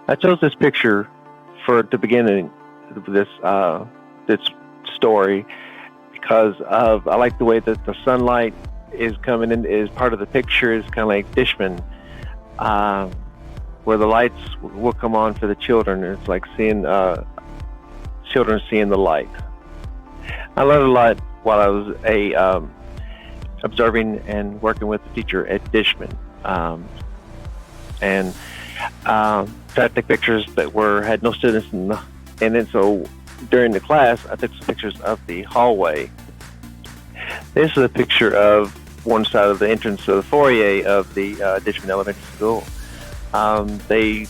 I chose this picture for the beginning of this story because of I like the way that the sunlight is coming in is part of the picture is kind of like Dishman, uh, where the lights will come on for the children. It's like seeing children seeing the light. I learned a lot while I was a observing and working with the teacher at Dishman, and tried to take pictures that were had no students in it. So during the class, I took some pictures of the hallway. This is a picture of one side of the entrance to the foyer of the Dishman Elementary School. They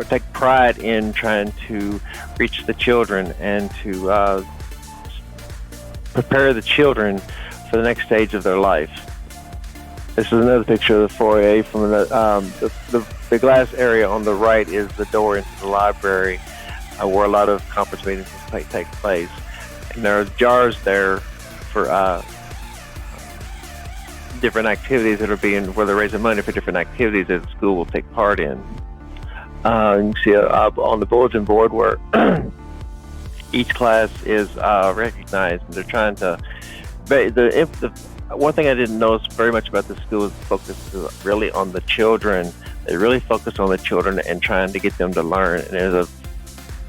take pride in trying to reach the children and to prepare the children for the next stage of their life. This is another picture of the foyer from the glass area on the right is the door into the library where a lot of conference meetings take place. And there are jars there for different activities that are where they're raising money for different activities that the school will take part in. You can see on the bulletin board where each class is recognized, and they're trying to. The one thing I didn't notice very much about the school is focus really on the children. They really focus on the children and trying to get them to learn. And there's a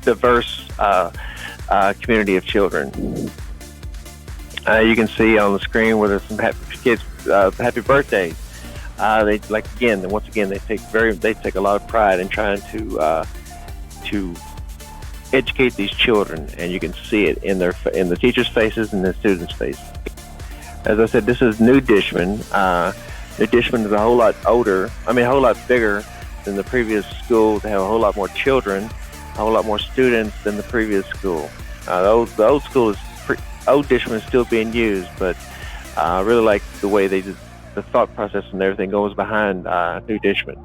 diverse community of children. You can see on the screen where there's some happy birthdays. They once again they take a lot of pride in trying to educate these children, and you can see it in the teachers' faces and the students' faces. As I said, this is New Dishman. New Dishman is a whole lot a whole lot bigger than the previous school. They have a whole lot more children, a whole lot more students than the previous school. The old school old Dishman is still being used, but I really like the way the thought process and everything goes behind New Dishman.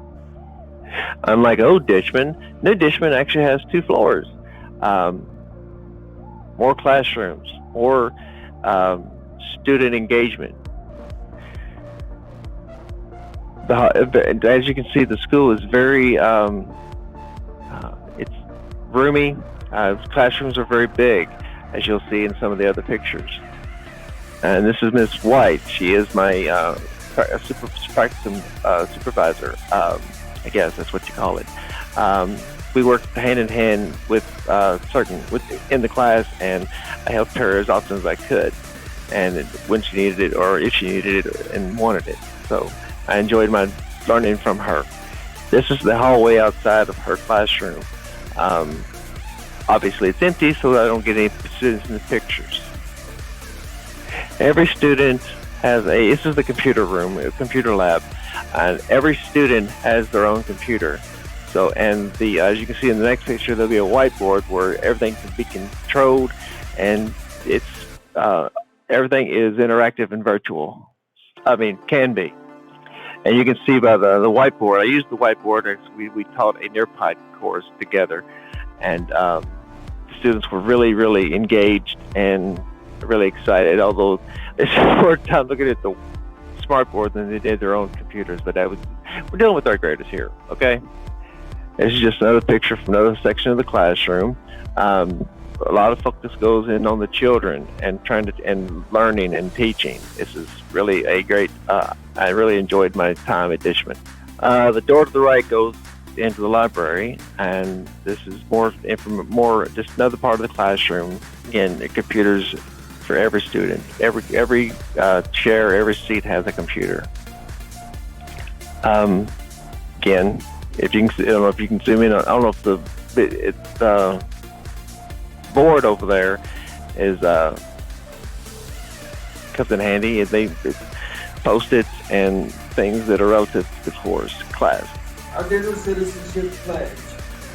Unlike old Dishman, New Dishman actually has 2 floors, more classrooms, more student engagement. As you can see, the school is very it's roomy. Classrooms are very big, as you'll see in some of the other pictures. And this is Miss White. She is my practicum supervisor. I guess that's what you call it. We worked hand in hand with in the class, and I helped her as often as I could, and when she needed it or if she needed it and wanted it. So I enjoyed my learning from her. This is the hallway outside of her classroom. Obviously, it's empty, so I don't get any students in the pictures. Every student has this is the computer room, a computer lab, and every student has their own computer. So, and as you can see in the next picture, there'll be a whiteboard where everything can be controlled, and it's everything is interactive and virtual. Can be. And you can see by the whiteboard, I used the whiteboard as we taught a Nearpod course together, and the students were really, really engaged and really excited, although they spent more time looking at the smartboard than they did their own computers. But we're dealing with our graders here, okay? This is just another picture from another section of the classroom. A lot of focus goes in on the children and and learning and teaching. This is really a great. I really enjoyed my time at Dishman. The door to the right goes into the library, and this is more just another part of the classroom. Again, the computers for every student. Every chair, every seat has a computer. Again, I don't know if you can zoom in. I don't know if the board over there is comes in handy. It's Post-its and things that are relative to the course class. Our digital citizenship pledge.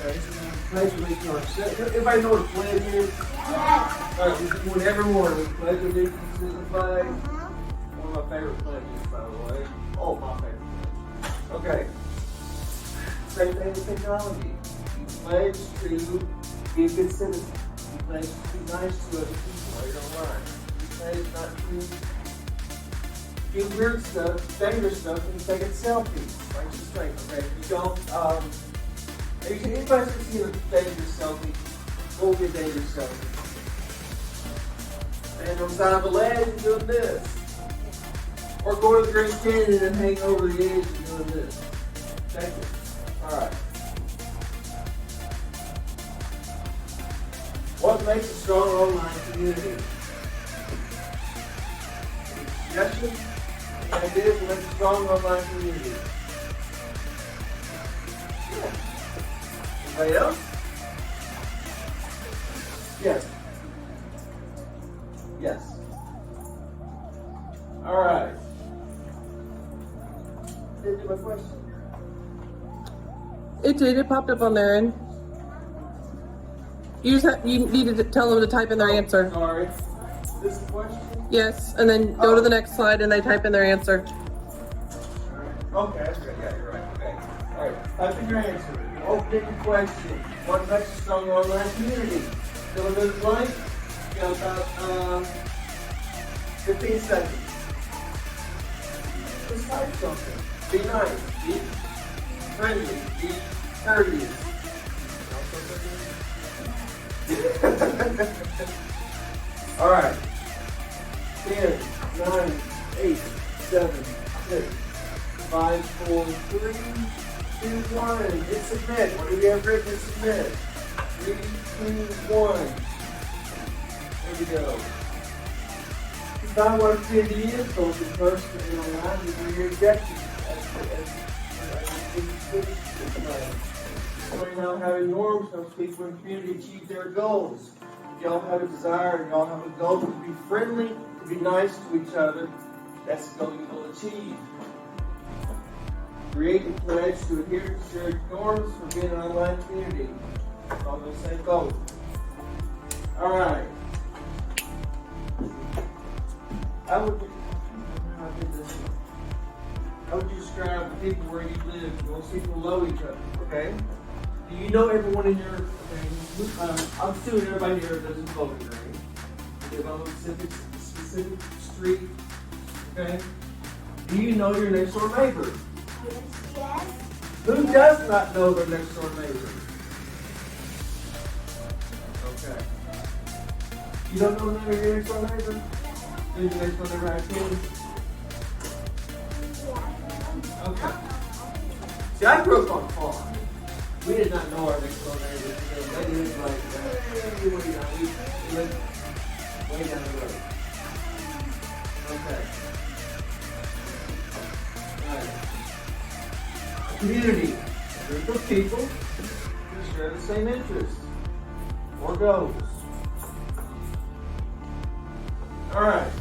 Okay, so we pledge making ourselves. Everybody know what a pledge is? Yes. All right, we do it every morning. We pledge allegiance to the flag. One of my favorite pledges, by the way. Oh, my favorite pledge. Okay. Same thing with technology. You pledge to be a good citizen. You pledge to be nice to other people while you're online. You pledge not to do weird stuff, dangerous stuff, and taking selfies. Like just think, okay, you don't, Anybody's seen a dangerous selfie? What would be a dangerous selfie? Stand on the side of a ledge and doing this. Or go to the Grand Canyon and hang over the edge and doing this. Take it. Alright. What makes a strong online community? Suggestions? Any ideas what makes a strong online community? Yeah. Anybody else? Yes. Yes. All right. Did you have a question? It did. It popped up on their end. You needed to tell them to type in their answer. Sorry. This is a question? Yes, and then go to the next slide and they type in their answer. Okay, that's good. Yeah, you're right. Okay. All right. Type in your answer. Opening question. What makes a strong online community? Fill in the blank. You got about 15 seconds. Just type something. Be nice. Be friendly. Be courteous. All right. 10, 9, 8, 7, 6, 5, 4, 3, 2, 1. Hit submit. What do we have written? Hit submit. 3, 2, 1. There we go. Define what a community is, both in person and online, and your objectives. Explain how having norms helps people in the community achieve their goals. If y'all have a desire and y'all have a goal to be friendly, to be nice to each other, that's the goal you will achieve. Create a pledge to adhere to shared norms for being an online community. All those same goals. All right. How would you describe the people where you live? Most people know each other, okay? Do you know everyone in your, I'm assuming everybody here doesn't vote in green. You live on a specific street, okay? Do you know your next door neighbor? Yes. Who does not know their next door neighbor? Okay. You don't know the name of your next door neighbor? Do your next door neighbor have kids? Okay. See, I grew up on a farm. We did not know our next door neighbors. They lived like, hey, what are you doing? We lived way down the road. Okay. Alright. A community. A group of people who share the same interests or goals. Alright.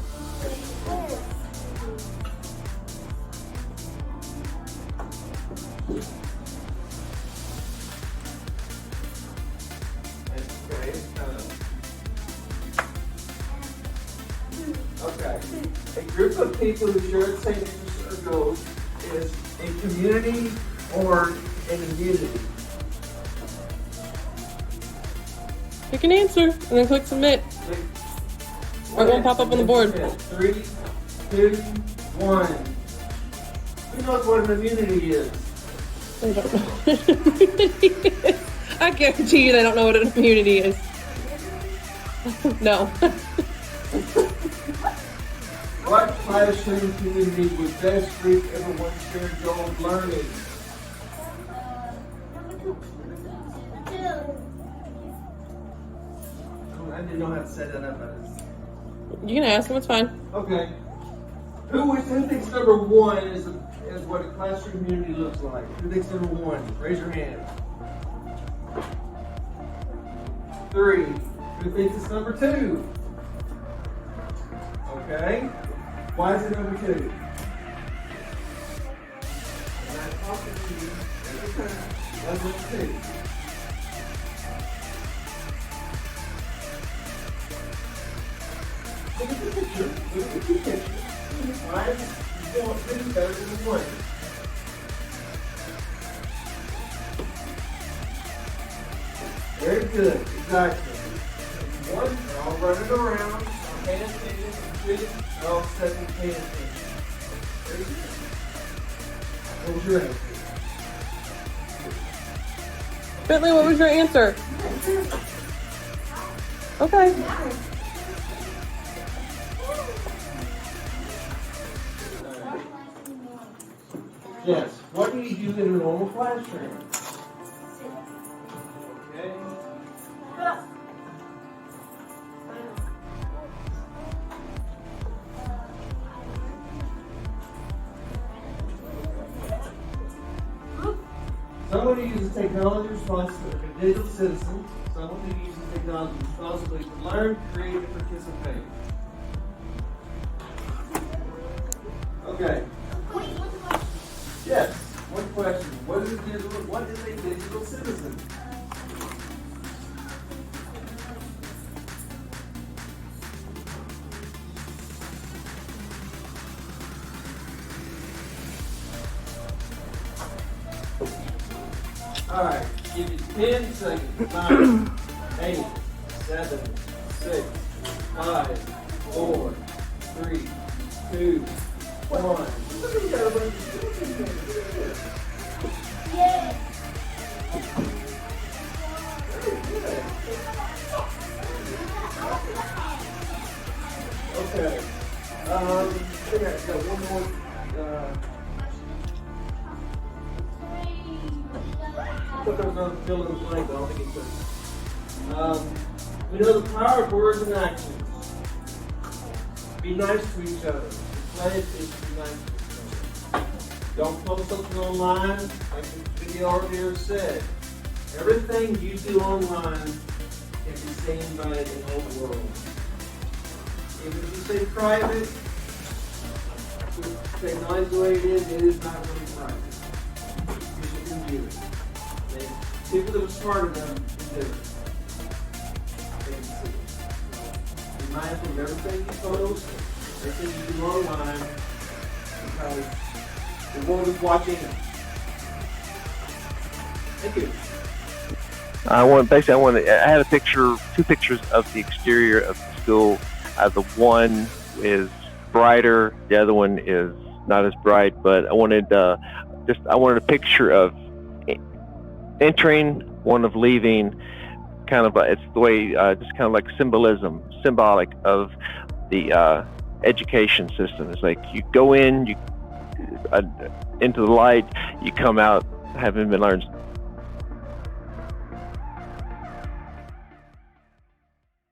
Okay. A group of people who share the same interests or goals is a community or an immunity. Pick an answer and then click submit. Or it won't pop up on the board. 3, 2, 1. Who knows what an immunity is? I don't know. I guarantee you they don't know what an immunity is. No. What classroom community would best reach everyone's shared goal of learning? I didn't know how to set that up. You can ask them, it's fine. Okay. Who thinks number 1 is what a classroom community looks like? Who thinks number 1? Raise your hand. 3. Who thinks it's number 2? Okay. Why is it number 2? I'm not talking to you every time. What's number 2? Look at the picture. Look at the picture. Why is it 2 better than 1? Very good. Exactly. 1, they're all running around, paying attention. 2, they're all sitting paying attention. Very good. What was your answer? Bentley, what was your answer? Okay. Yes. What do you do in a normal classroom? Okay. Someone who uses technology responsibly, a digital citizen, someone who uses technology responsibly to learn, create, and participate. Okay. Yes. One question. What is a digital citizen? All right. Give you 10 seconds. 9, 8, 7, 6, 5, 4, 3, 2, 1. Okay. I think I got one more. I thought there was another fill in the blank, but I don't think it's we know the power of words and actions. Be nice to each other. The pledge is to be nice to each other. Don't post something online, like the video earlier said. Everything you do online can be seen by the whole world. Even if you say private, with technology the way it is not really private. It's a computer. People that are smarter than them can do it. They can see it. Be mindful of everything you post, everything you do online, because the world is watching it. Thank you. I had two pictures of the exterior of the school. The one is brighter, the other one is not as bright, but I wanted a picture of entering, one of leaving, kind of it's the way, just kind of like symbolic of the education system. It's like you go in, into the light, you come out having been learned